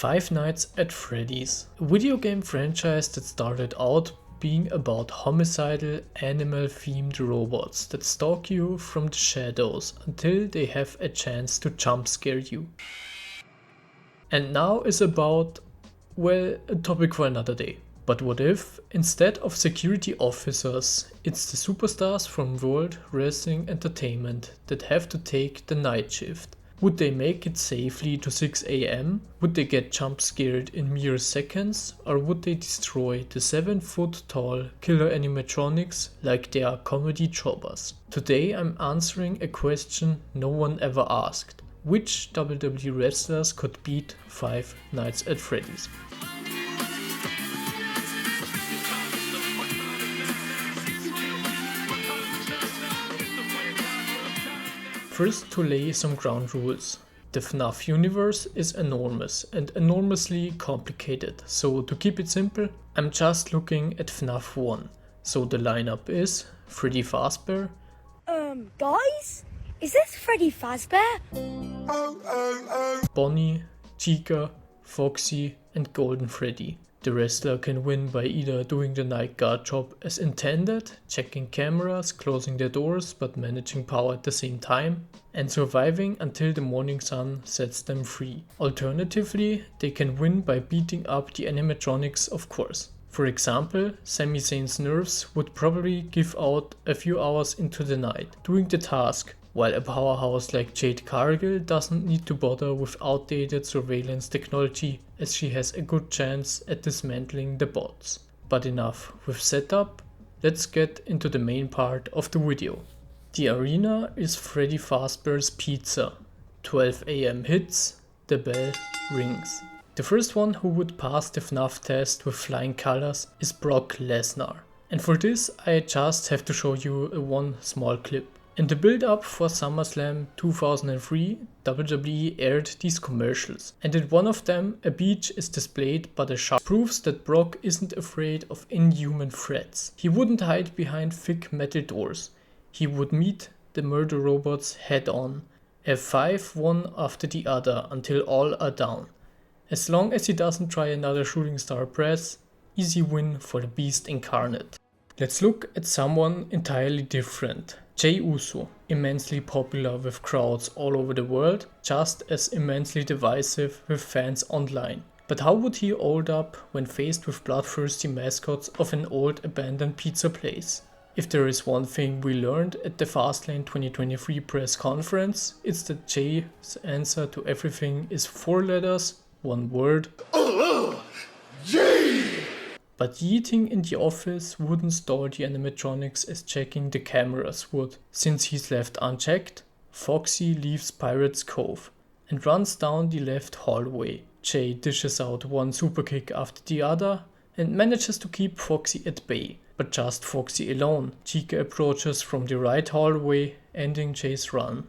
Five Nights at Freddy's, a video game franchise that started out being about homicidal animal-themed robots that stalk you from the shadows until they have a chance to jump scare you. And now is about, well, a topic for another day. But what if, instead of security officers, it's the superstars from World Wrestling Entertainment that have to take the night shift? Would they make it safely to 6 AM? Would they get jump scared in mere seconds? Or would they destroy the 7-foot tall killer animatronics like they are comedy jobbers? Today I'm answering a question no one ever asked. Which WWE wrestlers could beat Five Nights at Freddy's? First, to lay some ground rules. The Fnaf universe is enormous and enormously complicated, so to keep it simple, I'm just looking at Fnaf 1. So the lineup is Freddy Fazbear. Guys? Is this Freddy Fazbear? Bonnie, Chica, Foxy and Golden Freddy. The wrestler can win by either doing the night guard job as intended, checking cameras, closing their doors but managing power at the same time, and surviving until the morning sun sets them free. Alternatively, they can win by beating up the animatronics, of course. For example, Sami Zayn's nerves would probably give out a few hours into the night, doing the task, while a powerhouse like Jade Cargill doesn't need to bother with outdated surveillance technology, as she has a good chance at dismantling the bots. But enough with setup, let's get into the main part of the video. The arena is Freddy Fazbear's Pizza. 12 AM hits, the bell rings. The first one who would pass the FNAF test with flying colors is Brock Lesnar. And for this I just have to show you one small clip. In the build-up for SummerSlam 2003, WWE aired these commercials, and in one of them a beach is displayed but a shark proves that Brock isn't afraid of inhuman threats. He wouldn't hide behind thick metal doors. He would meet the murder robots head on, F5 one after the other until all are down. As long as he doesn't try another shooting star press, easy win for the beast incarnate. Let's look at someone entirely different. Jey Uso, immensely popular with crowds all over the world, just as immensely divisive with fans online. But how would he hold up when faced with bloodthirsty mascots of an old abandoned pizza place? If there is one thing we learned at the Fastlane 2023 press conference, it's that Jey's answer to everything is 4 letters, 1 word. Jey! But yeeting in the office wouldn't stall the animatronics as checking the cameras would. Since he's left unchecked, Foxy leaves Pirate's Cove and runs down the left hallway. Jey dishes out one superkick after the other and manages to keep Foxy at bay. But just Foxy alone. Chica approaches from the right hallway, ending Jey's run.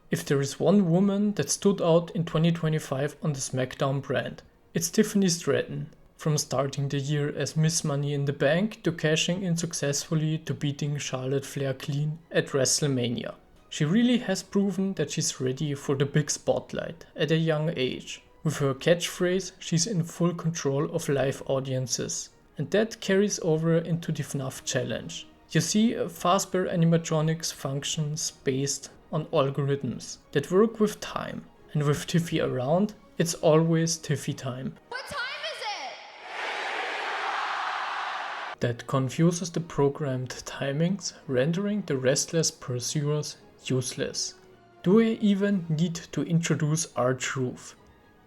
If there is one woman that stood out in 2025 on the SmackDown brand, it's Tiffany Stratton. From starting the year as Miss Money in the Bank to cashing in successfully to beating Charlotte Flair clean at WrestleMania. She really has proven that she's ready for the big spotlight at a young age. With her catchphrase, she's in full control of live audiences. And that carries over into the FNAF challenge. You see, Fazbear animatronics functions based on algorithms that work with time. And with Tiffy around, it's always Tiffy time. What time is it? That confuses the programmed timings, rendering the restless pursuers useless. Do I even need to introduce R-Truth?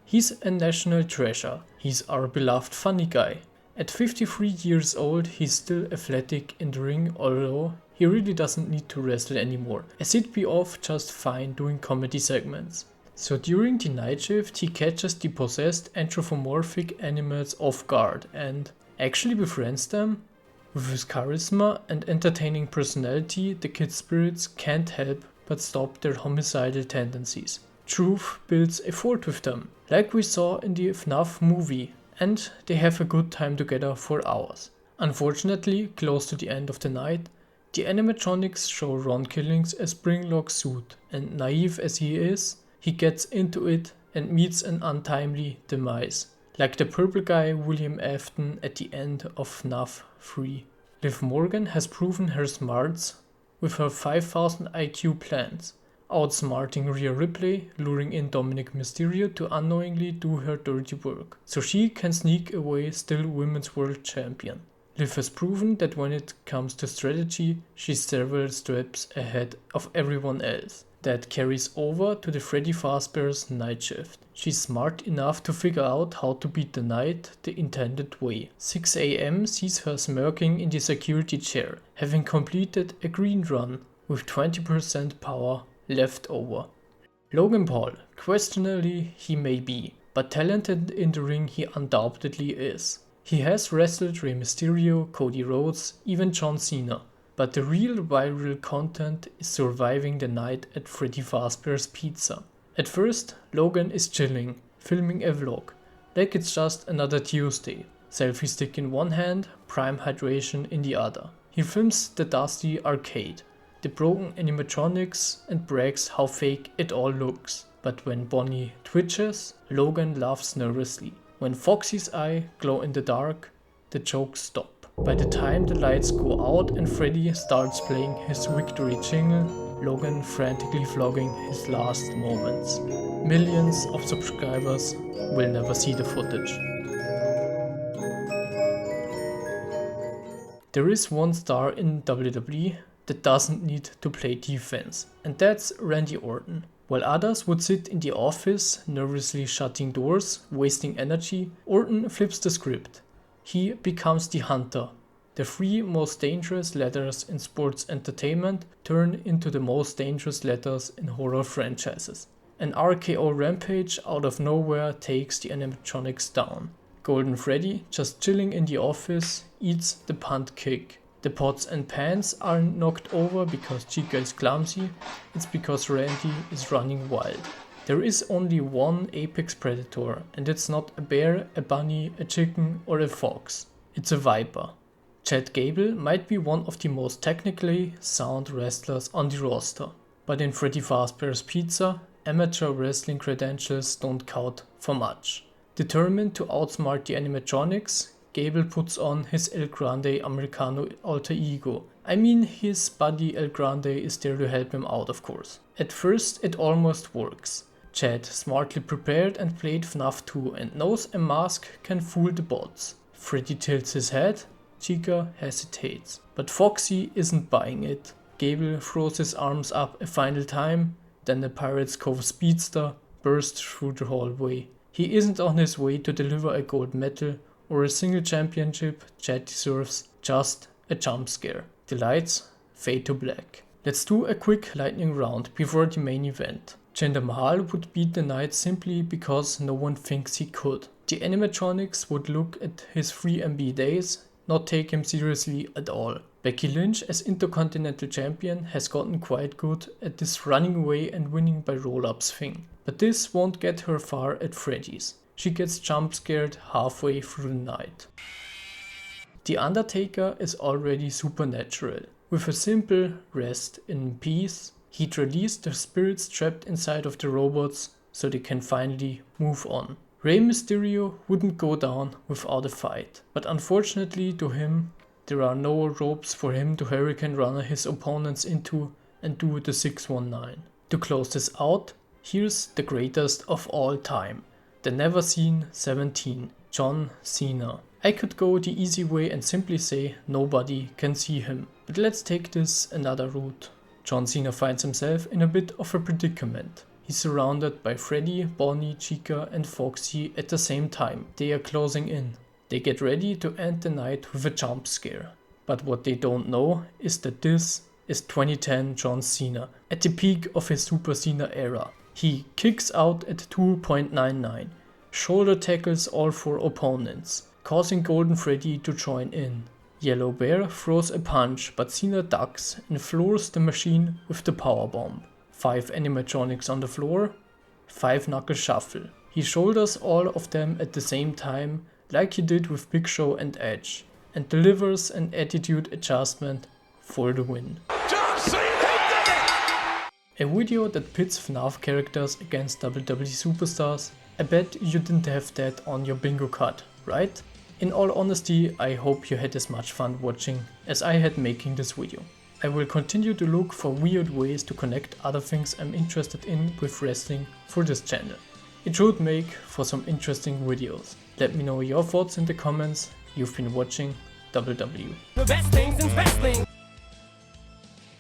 He's a national treasure. He's our beloved funny guy. At 53 years old, he's still athletic in the ring, although he really doesn't need to wrestle anymore, as he'd be off just fine doing comedy segments. So during the night shift, he catches the possessed anthropomorphic animals off guard and actually befriends them. With his charisma and entertaining personality, the kid spirits can't help but stop their homicidal tendencies. Truth builds a fort with them, like we saw in the FNAF movie, and they have a good time together for hours. Unfortunately, close to the end of the night, the animatronics show Ron Killings as Springlock suit, and naive as he is, he gets into it and meets an untimely demise, like the purple guy William Afton at the end of Fnaf 3. Liv Morgan has proven her smarts with her 5000 IQ plans, outsmarting Rhea Ripley, luring in Dominic Mysterio to unknowingly do her dirty work, so she can sneak away still Women's World Champion. Liv has proven that when it comes to strategy, she's several steps ahead of everyone else. That carries over to the Freddy Fazbear's night shift. She's smart enough to figure out how to beat the night the intended way. 6 AM sees her smirking in the security chair, having completed a green run with 20% power left over. Logan Paul, questionably he may be, but talented in the ring he undoubtedly is. He has wrestled Rey Mysterio, Cody Rhodes, even John Cena. But the real viral content is surviving the night at Freddy Fazbear's Pizza. At first, Logan is chilling, filming a vlog, like it's just another Tuesday. Selfie stick in one hand, prime hydration in the other. He films the dusty arcade, the broken animatronics, and brags how fake it all looks. But when Bonnie twitches, Logan laughs nervously. When Foxy's eye glow in the dark, the jokes stop. By the time the lights go out and Freddy starts playing his victory jingle, Logan frantically vlogging his last moments. Millions of subscribers will never see the footage. There is one star in WWE that doesn't need to play defense, and that's Randy Orton. While others would sit in the office, nervously shutting doors, wasting energy, Orton flips the script. He becomes the hunter. The 3 most dangerous letters in sports entertainment turn into the most dangerous letters in horror franchises. An RKO rampage out of nowhere takes the animatronics down. Golden Freddy, just chilling in the office, eats the punt kick. The pots and pans aren't knocked over because Chica is clumsy, it's because Randy is running wild. There is only one apex predator, and it's not a bear, a bunny, a chicken, or a fox. It's a viper. Chad Gable might be one of the most technically sound wrestlers on the roster, but in Freddy Fazbear's Pizza, amateur wrestling credentials don't count for much. Determined to outsmart the animatronics, Gable puts on his El Grande Americano alter ego. I mean, his buddy El Grande is there to help him out, of course. At first, it almost works. Chad smartly prepared and played Fnaf 2 and knows a mask can fool the bots. Freddy tilts his head, Chica hesitates. But Foxy isn't buying it. Gable throws his arms up a final time, then the Pirates Cove speedster bursts through the hallway. He isn't on his way to deliver a gold medal or a single championship. Chad deserves just a jump scare. The lights fade to black. Let's do a quick lightning round before the main event. Jinder Mahal would beat the night simply because no one thinks he could. The animatronics would look at his 3MB days, not take him seriously at all. Becky Lynch as Intercontinental Champion has gotten quite good at this running away and winning by roll-ups thing. But this won't get her far at Freddy's. She gets jump scared halfway through the night. The Undertaker is already supernatural. With a simple rest in peace, he'd release the spirits trapped inside of the robots so they can finally move on. Rey Mysterio wouldn't go down without a fight, but unfortunately to him, there are no ropes for him to Hurricane Runner his opponents into and do the 619. To close this out, here's the greatest of all time, the never seen 17, John Cena. I could go the easy way and simply say nobody can see him, but let's take this another route. John Cena finds himself in a bit of a predicament. He's surrounded by Freddy, Bonnie, Chica and Foxy at the same time. They are closing in. They get ready to end the night with a jump scare. But what they don't know is that this is 2010 John Cena, at the peak of his Super Cena era. He kicks out at 2.99, shoulder tackles all 4 opponents, causing Golden Freddy to join in. Yellow Bear throws a punch, but Cena ducks and floors the machine with the powerbomb. 5 animatronics on the floor, 5 knuckle shuffle. He shoulders all of them at the same time, like he did with Big Show and Edge, and delivers an attitude adjustment for the win. John Cena did it! A video that pits Fnaf characters against WWE superstars? I bet you didn't have that on your bingo card, right? In all honesty, I hope you had as much fun watching as I had making this video. I will continue to look for weird ways to connect other things I'm interested in with wrestling for this channel. It should make for some interesting videos. Let me know your thoughts in the comments. You've been watching WWE. The best things in wrestling.